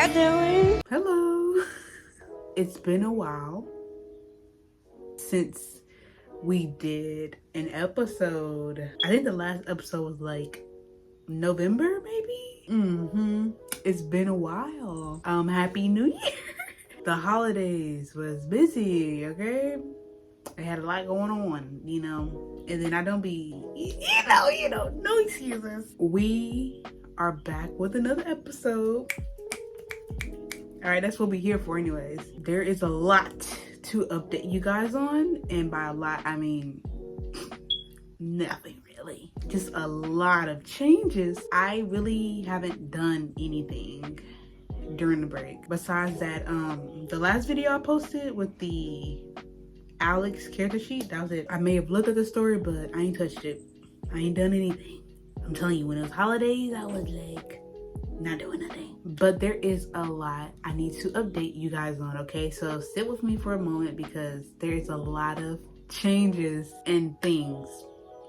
y'all doing? Hello. It's been a while since we did an episode. I think the last episode was like November, maybe? It's been a while. Happy New Year. The holidays was busy, okay? I had a lot going on, you know, and then I don't be, no excuses. We are back with another episode. All right, that's what we're here for anyways. There is a lot to update you guys on, and by a lot, I mean nothing really. Just a lot of changes. I really haven't done anything during the break. Besides that, the last video I posted with the Alex character sheet, that was it. I may have looked at the story, but I ain't touched it. I ain't done anything. I'm telling you, when it was holidays, I was like, not doing nothing. But there is a lot I need to update you guys on, okay? So sit with me for a moment because there is a lot of changes and things.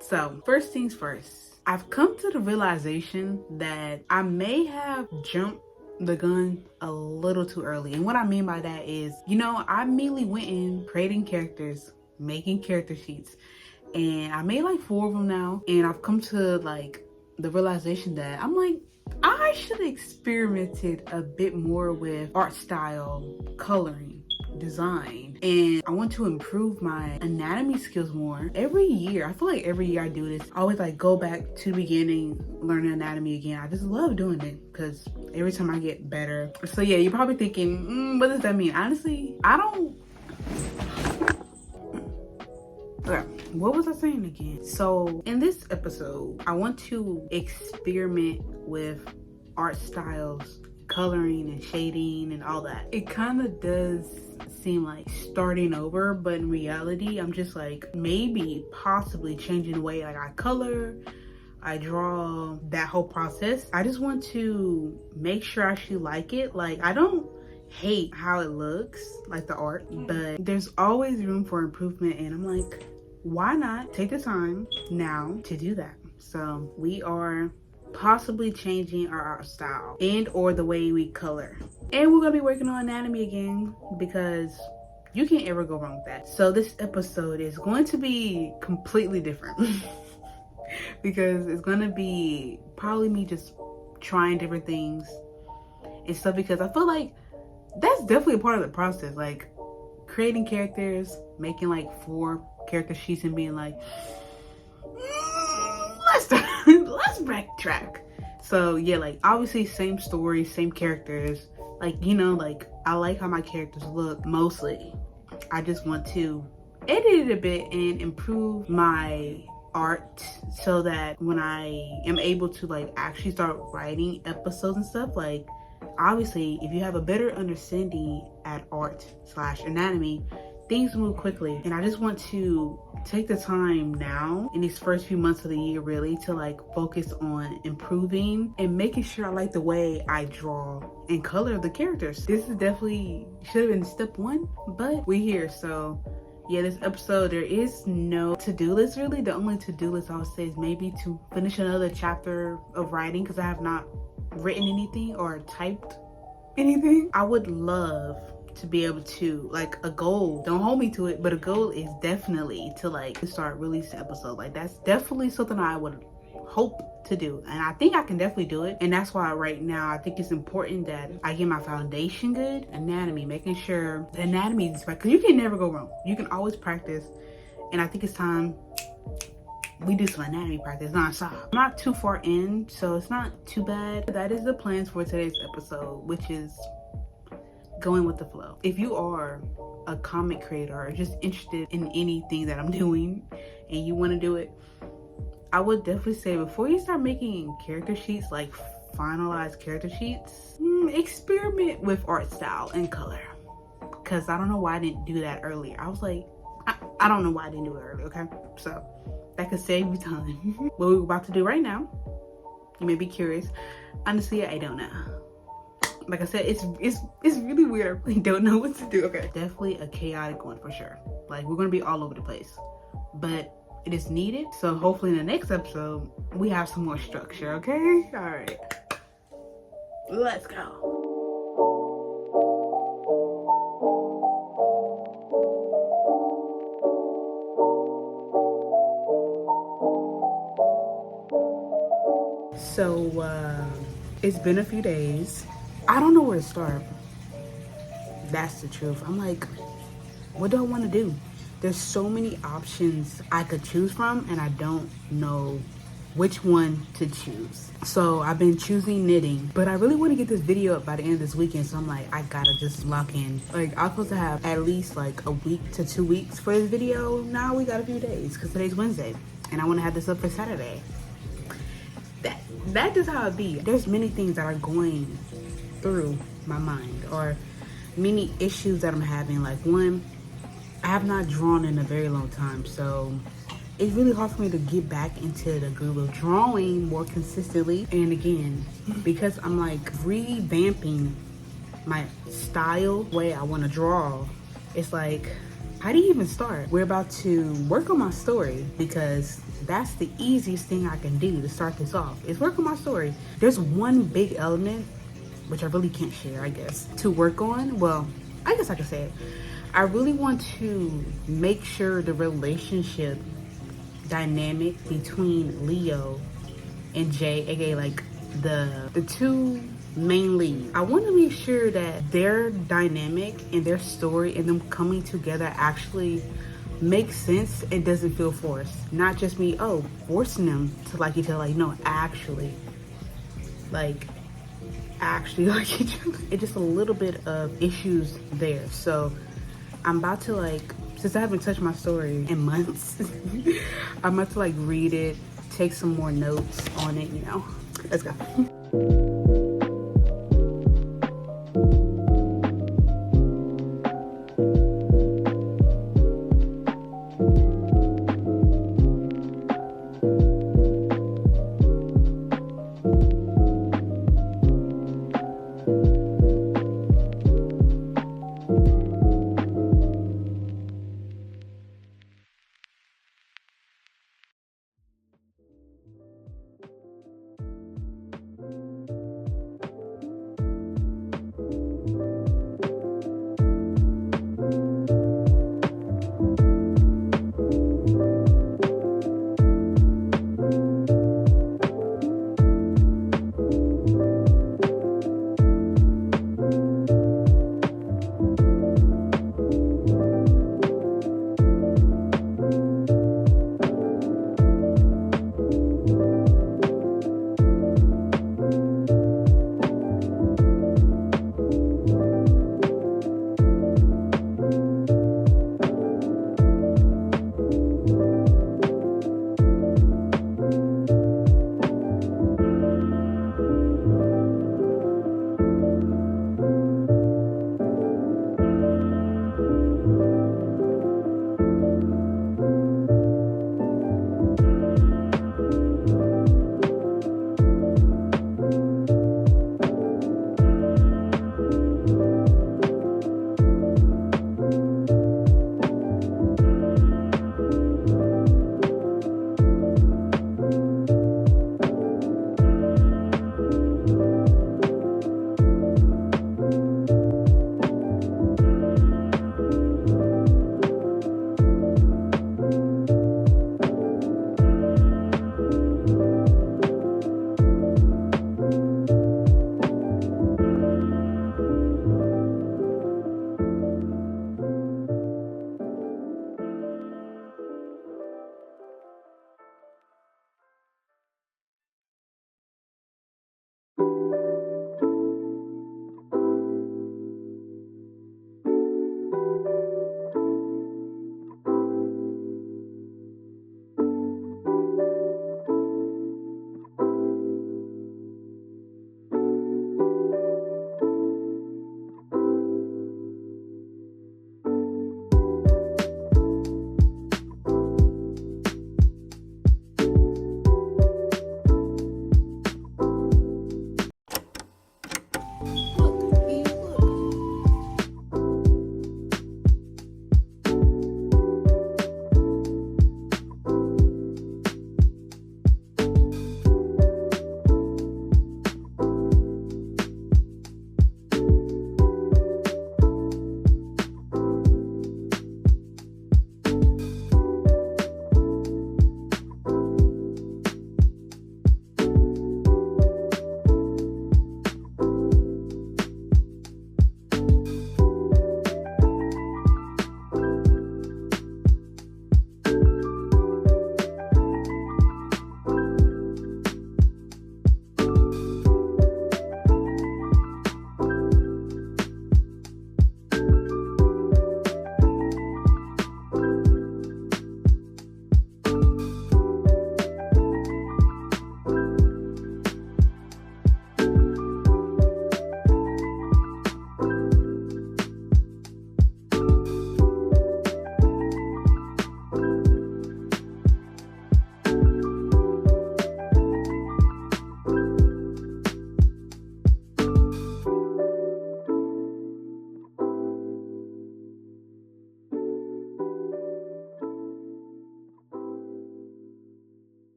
So first things first, I've come to the realization that I may have jumped the gun a little too early. And what I mean by that is, you know, I immediately went in creating characters, making character sheets, and I made like 4 of them now. And I've come to like the realization that I'm like, I should have experimented a bit more with art style, coloring, design, and I want to improve my anatomy skills more. Every year, I feel like every year I do this, I always like go back to the beginning, learn anatomy again. I just love doing it because every time I get better. So yeah, you're probably thinking, what does that mean? Honestly, I don't. Okay, what was I saying again? So in this episode, I want to experiment with art styles, coloring and shading and all that. It kind of does seem like starting over, but in reality, I'm just like maybe possibly changing the way like I color, I draw, that whole process. I just want to make sure I actually like it. Like, I don't hate how it looks, like the art, but there's always room for improvement, and I'm like, why not take the time now to do that? So we are possibly changing our art style and or the way we color, and we're gonna be working on anatomy again because you can't ever go wrong with that. So this episode is going to be completely different because it's gonna be probably me just trying different things and stuff, because I feel like that's definitely a part of the process, like creating characters, making like 4 character sheets and being like, let's backtrack. So yeah, like obviously same story, same characters, like, you know, like I like how my characters look mostly. I just want to edit it a bit and improve my art so that when I am able to like actually start writing episodes and stuff, like obviously if you have a better understanding at art / anatomy, things move quickly. And I just want to take the time now in these first few months of the year really to like focus on improving and making sure I like the way I draw and color the characters. This is definitely should have been step 1, but we're here. So yeah, this episode, there is no to-do list really. The only to-do list I would say is maybe to finish another chapter of writing, because I have not written anything or typed anything. I would love to be able to, like, a goal, don't hold me to it, but a goal is definitely to like start releasing episodes. Like that's definitely something I would hope to do, and I think I can definitely do it. And that's why right now I think it's important that I get my foundation good, anatomy, making sure the anatomy is right, because you can never go wrong. You can always practice, and I think it's time we do some anatomy practice non-stop. I'm not too far in, so it's not too bad. That is the plans for today's episode, which is going with the flow. If you are a comic creator or just interested in anything that I'm doing and you want to do it, I would definitely say before you start making character sheets, like finalized character sheets, experiment with art style and color, because I don't know why I didn't do that earlier. I was like, I don't know why I didn't do it earlier. Okay, so that could save you time. What we're about to do right now, you may be curious. Honestly, I don't know. Like I said, it's really weird. I really don't know what to do. Okay, definitely a chaotic one for sure. Like, we're gonna be all over the place, but it is needed. So hopefully in the next episode we have some more structure. Okay, all right, let's go. So it's been a few days. I don't know where to start. That's the truth. I'm like, what do I want to do? There's so many options I could choose from, and I don't know which one to choose. So I've been choosing knitting, but I really want to get this video up by the end of this weekend. So I'm like, I gotta just lock in. Like, I'm supposed to have at least like a week to 2 weeks for this video. Now we got a few days because today's Wednesday, and I want to have this up for Saturday. That is how it be. There's many things that are going through my mind, or many issues that I'm having. Like, one, I have not drawn in a very long time, so it's really hard for me to get back into the groove of drawing more consistently. And again, because I'm like revamping my style, way I want to draw, it's like, how do you even start? We're about to work on my story, because that's the easiest thing I can do to start this off, is work on my story. There's one big element, which I really can't share, I guess, to work on. Well, I guess I can say it. I really want to make sure the relationship dynamic between Leo and Jay, aka like the two main leads, I want to make sure that their dynamic and their story and them coming together actually makes sense and doesn't feel forced. Not just me, forcing them to like each other. Like, no, actually like each other. It's just a little bit of issues there. So I'm about to, like, since I haven't touched my story in months, I'm about to like read it, take some more notes on it, you know. Let's go.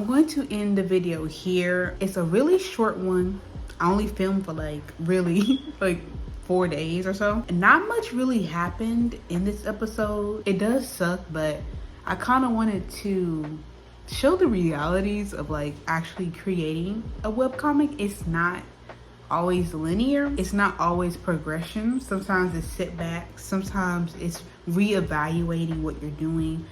I'm going to end the video here. It's a really short one. I only filmed for like really like 4 days or so. And not much really happened in this episode. It does suck, but I kind of wanted to show the realities of like actually creating a webcomic. It's not always linear. It's not always progression. Sometimes it's setbacks. Sometimes it's reevaluating what you're doing.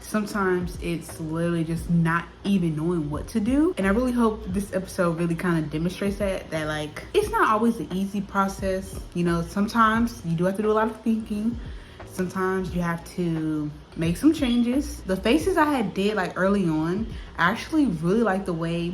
Sometimes it's literally just not even knowing what to do. And I really hope this episode really kind of demonstrates that like it's not always an easy process. You know, sometimes you do have to do a lot of thinking. Sometimes you have to make some changes. The faces I had did like early on, I actually really like the way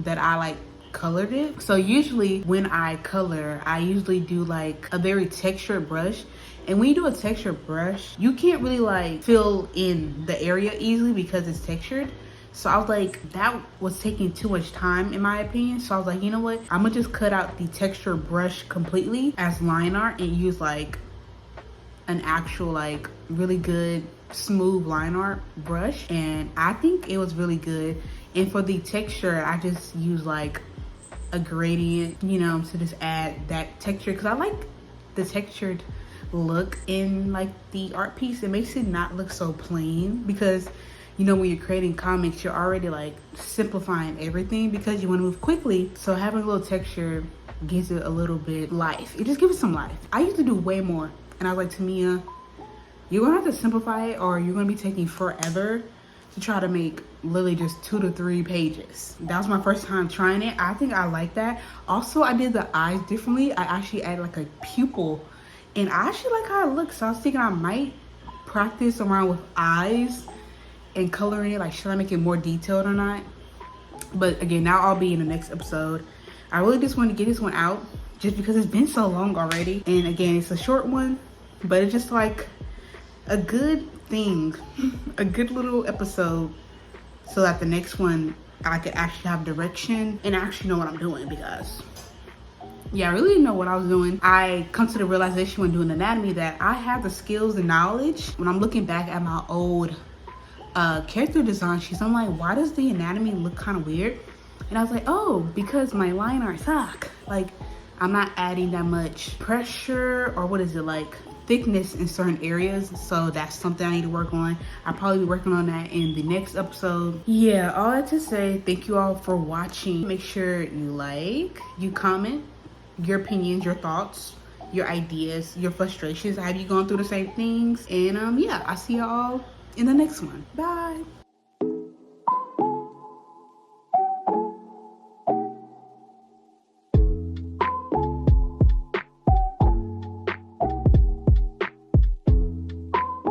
that I like colored it. So usually when I color, I usually do like a very textured brush. And when you do a textured brush, you can't really like fill in the area easily because it's textured. So I was like, that was taking too much time in my opinion. So I was like, you know what? I'm gonna just cut out the texture brush completely as line art and use like an actual like really good smooth line art brush. And I think it was really good. And for the texture, I just use like a gradient, you know, to just add that texture because I like the textured look in like the art piece. It makes it not look so plain because, you know, when you're creating comics, you're already like simplifying everything because you want to move quickly. So having a little texture gives it a little bit life. It just gives it some life. I used to do way more, and I was like, Tameya, you're gonna have to simplify it or you're gonna be taking forever to try to make literally just 2 to 3 pages. That was my first time trying it. I think I like that. Also, I did the eyes differently. I actually added like a pupil, and I actually like how it looks. So I was thinking I might practice around with eyes and coloring it. Like, should I make it more detailed or not? But again, now I'll be in the next episode. I really just wanted to get this one out just because it's been so long already. And again, it's a short one, but it's just like a good thing, a good little episode, so that the next one I could actually have direction and actually know what I'm doing. Because yeah, I really didn't know what I was doing. I come to the realization when doing anatomy that I have the skills and knowledge. When I'm looking back at my old character design sheets, I'm like, why does the anatomy look kind of weird? And I was like, oh, because my line art suck. Like, I'm not adding that much pressure or what is it, like thickness in certain areas. So that's something I need to work on. I'll probably be working on that in the next episode. Yeah, all that to say, thank you all for watching. Make sure you like, you comment your opinions, your thoughts, your ideas, your frustrations. Have you gone through the same things? And yeah, I'll see y'all in the next one. Bye.